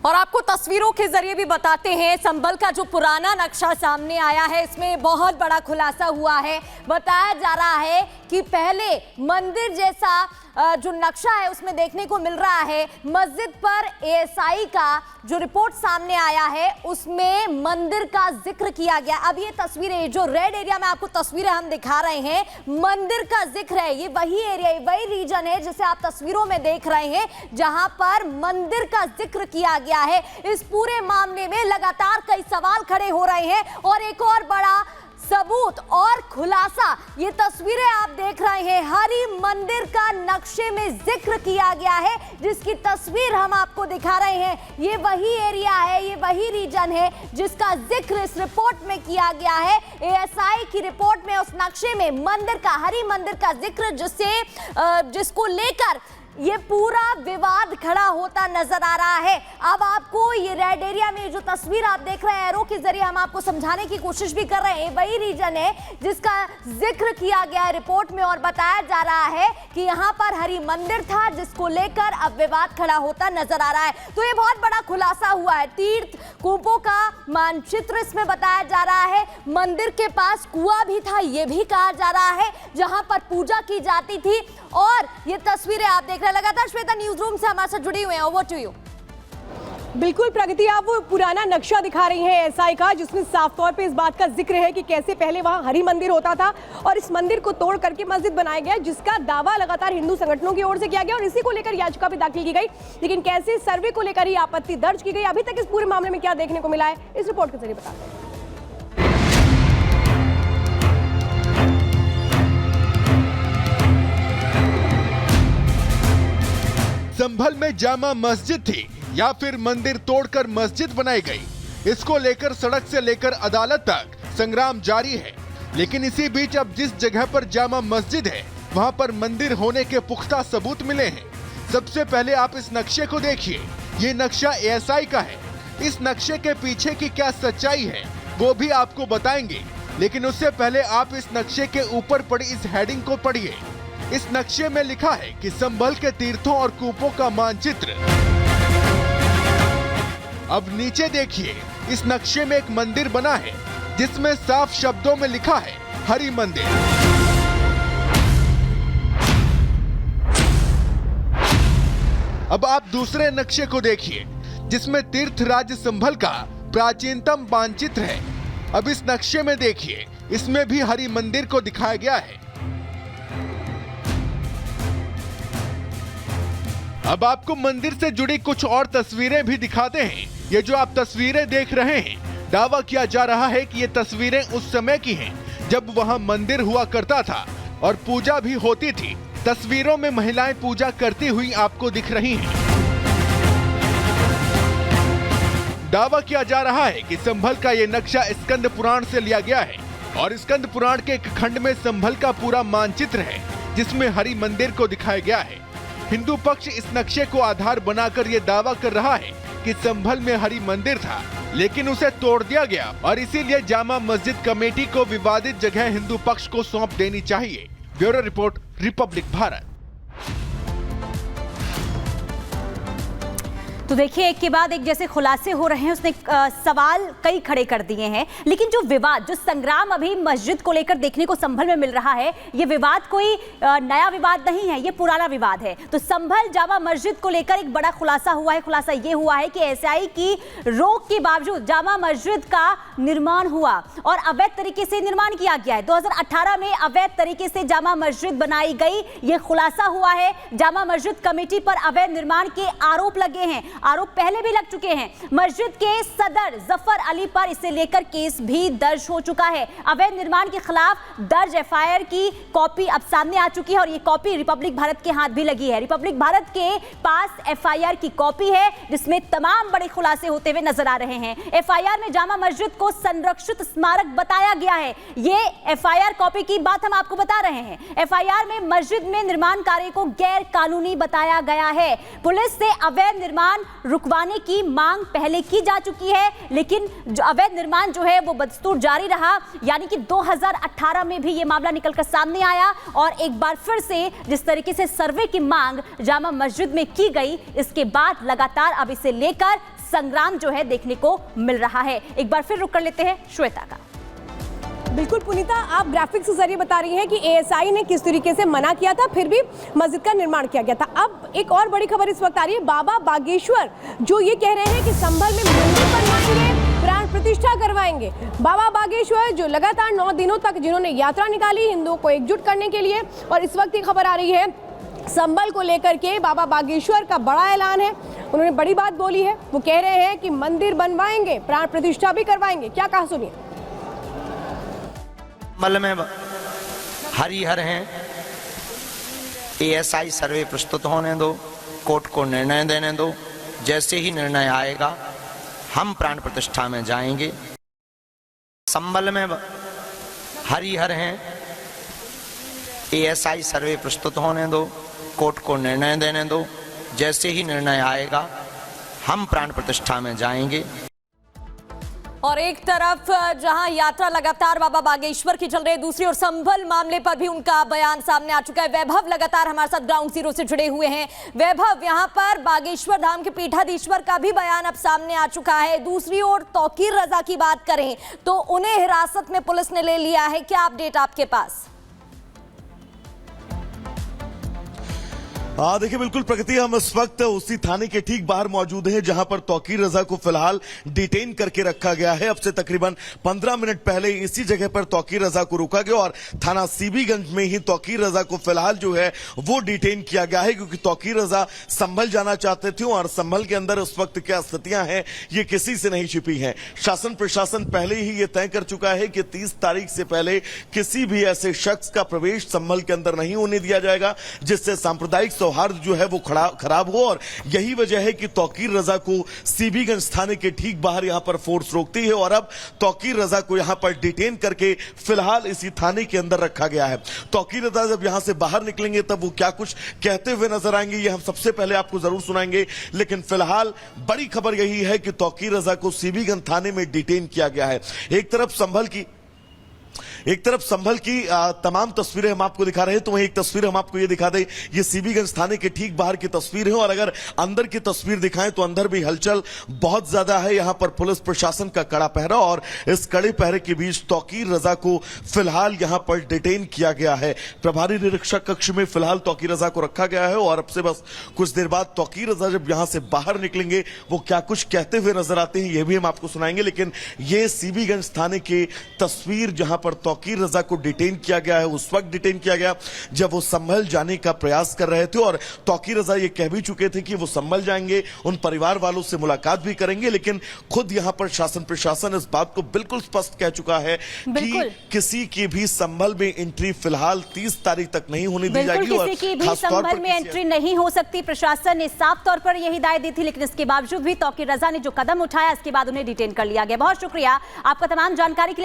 और आपको तस्वीरों के जरिए भी बताते हैं, संभल का जो पुराना नक्शा सामने आया है इसमें बहुत बड़ा खुलासा हुआ है। बताया जा रहा है कि पहले मंदिर जैसा जो नक्शा है उसमें देखने को मिल रहा है। मस्जिद पर एएसआई का जो रिपोर्ट सामने आया है उसमें मंदिर का जिक्र किया गया। अब ये तस्वीरें जो रेड एरिया में आपको तस्वीरें हम दिखा रहे हैं, मंदिर का जिक्र है। ये वही एरिया, वही रीजन है जिसे आप तस्वीरों में देख रहे हैं जहां पर मंदिर का जिक्र किया गया है। इस पूरे मामले में लगातार कई सवाल खड़े हो रहे हैं और एक और बड़ा सबूत और खुलासा, ये तस्वीरें आप देख रहे हैं, हरि मंदिर का नक्शे में जिक्र किया गया है जिसकी तस्वीर हम आपको दिखा रहे हैं। ये वही एरिया है, ये वही रीजन है जिसका जिक्र इस रिपोर्ट में किया गया है। एएसआई की रिपोर्ट में उस नक्शे में मंदिर का, हरि मंदिर का जिक्र जिसको लेकर ये पूरा विवाद खड़ा होता नजर आ रहा है। अब आपको ये रेड एरिया में जो तस्वीर आप देख रहे हैं, एरो के जरिए हम आपको समझाने की कोशिश भी कर रहे हैं, वही रीजन है जिसका जिक्र किया गया है रिपोर्ट में और बताया जा रहा है कि यहाँ पर हरि मंदिर था जिसको लेकर अब विवाद खड़ा होता नजर आ रहा है। तो ये बहुत बड़ा खुलासा हुआ है। तीर्थ कूपों का मानचित्र इसमें बताया जा रहा है। मंदिर के पास कुआं भी था, ये भी कहा जा रहा है, जहां पर पूजा की जाती थी। और ये तस्वीरें आप देख रहे हैं, लगातार श्वेता न्यूज रूम से हमारे साथ जुड़ी हुए हैं। Over to you. बिल्कुल प्रगति, आप वो पुराना नक्शा दिखा रही हैं एएसआई का, जिसमें साफ तौर पे इस बात का जिक्र है कि कैसे पहले वहां हरि मंदिर होता था और इस मंदिर को तोड़ करके मस्जिद बनाया गया, जिसका दावा लगातार हिंदू संगठनों की ओर से किया गया और इसी को लेकर याचिका भी दाखिल की गई। लेकिन कैसे सर्वे को लेकर ही आपत्ति दर्ज की गई, अभी तक इस पूरे मामले में क्या देखने को मिला है, इस रिपोर्ट के जरिए बताते हैं। संभल में जामा मस्जिद थी या फिर मंदिर तोड़कर मस्जिद बनाई गई, इसको लेकर सड़क से लेकर अदालत तक संग्राम जारी है। लेकिन इसी बीच अब जिस जगह पर जामा मस्जिद है वहां पर मंदिर होने के पुख्ता सबूत मिले हैं। सबसे पहले आप इस नक्शे को देखिए, ये नक्शा एएसआई का है। इस नक्शे के पीछे की क्या सच्चाई है वो भी आपको बताएंगे, लेकिन उससे पहले आप इस नक्शे के ऊपर पड़ी इस हेडिंग को पढ़िए। इस नक्शे में लिखा है कि संभल के तीर्थों और कूपों का मानचित्र। अब नीचे देखिए, इस नक्शे में एक मंदिर बना है जिसमें साफ शब्दों में लिखा है हरि मंदिर। अब आप दूसरे नक्शे को देखिए जिसमें तीर्थ राज्य संभल का प्राचीनतम मानचित्र है। अब इस नक्शे में देखिए, इसमें भी हरि मंदिर को दिखाया गया है। अब आपको मंदिर से जुड़ी कुछ और तस्वीरें भी दिखाते हैं। ये जो आप तस्वीरें देख रहे हैं, दावा किया जा रहा है कि ये तस्वीरें उस समय की हैं जब वहां मंदिर हुआ करता था और पूजा भी होती थी। तस्वीरों में महिलाएं पूजा करती हुई आपको दिख रही हैं। दावा किया जा रहा है कि संभल का ये नक्शा स्कंद पुराण से लिया गया है और स्कंद पुराण के एक खंड में संभल का पूरा मानचित्र है जिसमें हरि मंदिर को दिखाया गया है। हिंदू पक्ष इस नक्शे को आधार बनाकर ये दावा कर रहा है कि संभल में हरि मंदिर था, लेकिन उसे तोड़ दिया गया और इसीलिए जामा मस्जिद कमेटी को विवादित जगह हिंदू पक्ष को सौंप देनी चाहिए। Bureau report, Republic Bharat. तो देखिए, एक के बाद एक जैसे खुलासे हो रहे हैं, उसने सवाल कई खड़े कर दिए हैं। लेकिन जो विवाद, जो संग्राम अभी मस्जिद को लेकर देखने को संभल में मिल रहा है, ये विवाद कोई नया विवाद नहीं है, ये पुराना विवाद है। तो संभल जामा मस्जिद को लेकर एक बड़ा खुलासा हुआ है। खुलासा ये हुआ है कि एएसआई की रोक के बावजूद जामा मस्जिद का निर्माण हुआ और अवैध तरीके से निर्माण किया गया है। 2018 में अवैध तरीके से जामा मस्जिद बनाई गई, ये खुलासा हुआ है। जामा मस्जिद कमेटी पर अवैध निर्माण के आरोप लगे हैं, आरोप पहले भी लग चुके हैं। मस्जिद के सदर जफर अली पर इसे लेकर केस भी दर्ज हो चुका है। अवैध निर्माण के खिलाफ दर्ज एफआईआर की कॉपी अब सामने आ चुकी है और ये कॉपी रिपब्लिक भारत के हाथ भी लगी है। रिपब्लिक भारत के पास एफआईआर की कॉपी है जिसमें तमाम बड़े खुलासे होते हुए नजर आ रहे हैं। एफआईआर में जामा मस्जिद को संरक्षित स्मारक बताया गया है। ये एफआईआर कॉपी की बात हम आपको बता रहे हैं। एफआईआर में मस्जिद में निर्माण कार्य को गैर कानूनी बताया गया है। पुलिस से अवैध निर्माण रुकवाने की मांग पहले की जा चुकी है, लेकिन जो अवैध निर्माण जो है वो बदस्तूर जारी रहा। यानी कि 2018 में भी ये मामला निकलकर सामने आया और एक बार फिर से जिस तरीके से सर्वे की मांग जामा मस्जिद में की गई, इसके बाद लगातार अब इसे लेकर संग्राम जो है देखने को मिल रहा है। एक बार फिर रुक कर लेते हैं श्वेता का। बिल्कुल पुनीता, आप ग्राफिक्स के जरिए बता रही हैं कि एएसआई ने किस तरीके से मना किया था, फिर भी मस्जिद का निर्माण किया गया था। अब एक और बड़ी खबर इस वक्त आ रही है, बाबा बागेश्वर जो ये कह रहे हैं कि संभल में मंदिर बनवाएंगे, प्राण प्रतिष्ठा करवाएंगे। बाबा बागेश्वर जो लगातार 9 दिनों तक जिन्होंने यात्रा निकाली हिंदुओं को एकजुट करने के लिए, और इस वक्त ये खबर आ रही है संभल को लेकर के बाबा बागेश्वर का बड़ा ऐलान है। उन्होंने बड़ी बात बोली है, वो कह रहे हैं कि मंदिर बनवाएंगे, प्राण प्रतिष्ठा भी करवाएंगे। क्या कहा सुनिए। संभल में हरिहर हैं, एएसआई सर्वे प्रस्तुत होने दो, कोर्ट को निर्णय देने दो, जैसे ही निर्णय आएगा हम प्राण प्रतिष्ठा में जाएंगे। संभल में हरिहर हैं, एएसआई सर्वे प्रस्तुत होने दो, कोर्ट को निर्णय देने दो, जैसे ही निर्णय आएगा हम प्राण प्रतिष्ठा में जाएंगे। और एक तरफ जहां यात्रा लगातार बाबा बागेश्वर की चल रही है, दूसरी ओर संभल मामले पर भी उनका बयान सामने आ चुका है। वैभव लगातार हमारे साथ ग्राउंड जीरो से जुड़े हुए हैं। वैभव, यहां पर बागेश्वर धाम के पीठाधीश्वर का भी बयान अब सामने आ चुका है। दूसरी ओर तौकीर रजा की बात करें तो उन्हें हिरासत में पुलिस ने ले लिया है। क्या अपडेट आपके पास? देखिए बिल्कुल प्रगति, हम इस वक्त उसी थाने के ठीक बाहर मौजूद हैं जहां पर तौकीर रजा को फिलहाल डिटेन करके रखा गया है। अब से तकरीबन 15 मिनट पहले इसी जगह पर तौकीर रजा को रोका गया और थाना सीबीगंज में ही तौकीर रजा को फिलहाल जो है वो डिटेन किया गया है, क्योंकि तौकीर रजा संभल जाना चाहते थे और संभल के अंदर उस वक्त क्या स्थितियां हैं ये किसी से नहीं छिपी हैं। शासन प्रशासन पहले ही ये तय कर चुका है कि 30 तारीख से पहले किसी भी ऐसे शख्स का प्रवेश संभल के अंदर नहीं होने दिया जाएगा जिससे सांप्रदायिक सौहार्द जो है वो खराब हो। और यही वजह है कि तौकीर रजा को सीबीगंज थाने के ठीक बाहर यहां पर फोर्स रोकती है और अब तौकीर रजा को यहां पर डिटेन करके फिलहाल इसी थाने के अंदर रखा गया है। तौकीर रजा जब यहां से बाहर निकलेंगे तब वो क्या कुछ कहते हुए नजर आएंगे ये हम सबसे पहले आपको जरूर सुनाएंगे, लेकिन फिलहाल बड़ी खबर यही है कि तौकीर रजा को सीबीगंज थाने में डिटेन किया गया है। एक तरफ संभल की तमाम तस्वीरें हम आपको दिखा रहे हैं, तो वहीं एक तस्वीर हम आपको ये दिखा दें, ये सीबीगंज थाने के ठीक बाहर की तस्वीर है। और अगर अंदर की तस्वीर दिखाएं तो अंदर भी हलचल बहुत ज्यादा है। यहां पर पुलिस प्रशासन का कड़ा पहरा और इस कड़े पहरे के बीच तौकीर रजा को फिलहाल यहां पर डिटेन किया गया है। प्रभारी निरीक्षक कक्ष में फिलहाल तौकीर रजा को रखा गया है और अब से बस कुछ देर बाद तौकीर रजा जब यहां से बाहर निकलेंगे वो क्या कुछ कहते हुए नजर आते हैं ये भी हम आपको सुनाएंगे। लेकिन ये सीबीगंज थाने की तस्वीर जहां पर तौकीर रजा को डिटेन किया गया है, उस वक्त डिटेन किया गया जब वो संभल जाने का प्रयास कर रहे थे और तौकीर रजा ये कह भी चुके थे कि वो संभल जाएंगे, उन परिवार वालों से मुलाकात भी करेंगे। लेकिन खुद यहां पर शासन प्रशासन इस बात को बिल्कुल स्पष्ट कह चुका है कि किसी की भी संभल में एंट्री फिलहाल 30 तारीख तक नहीं होने दी जाएगी और किसी की भी संभल में एंट्री नहीं हो सकती। प्रशासन ने साफ तौर पर यह हिदायत दी थी, लेकिन इसके बावजूद भी तौकीर रजा ने जो कदम उठाया इसके बाद उन्हें डिटेन कर लिया गया। बहुत शुक्रिया आपका तमाम जानकारी के लिए।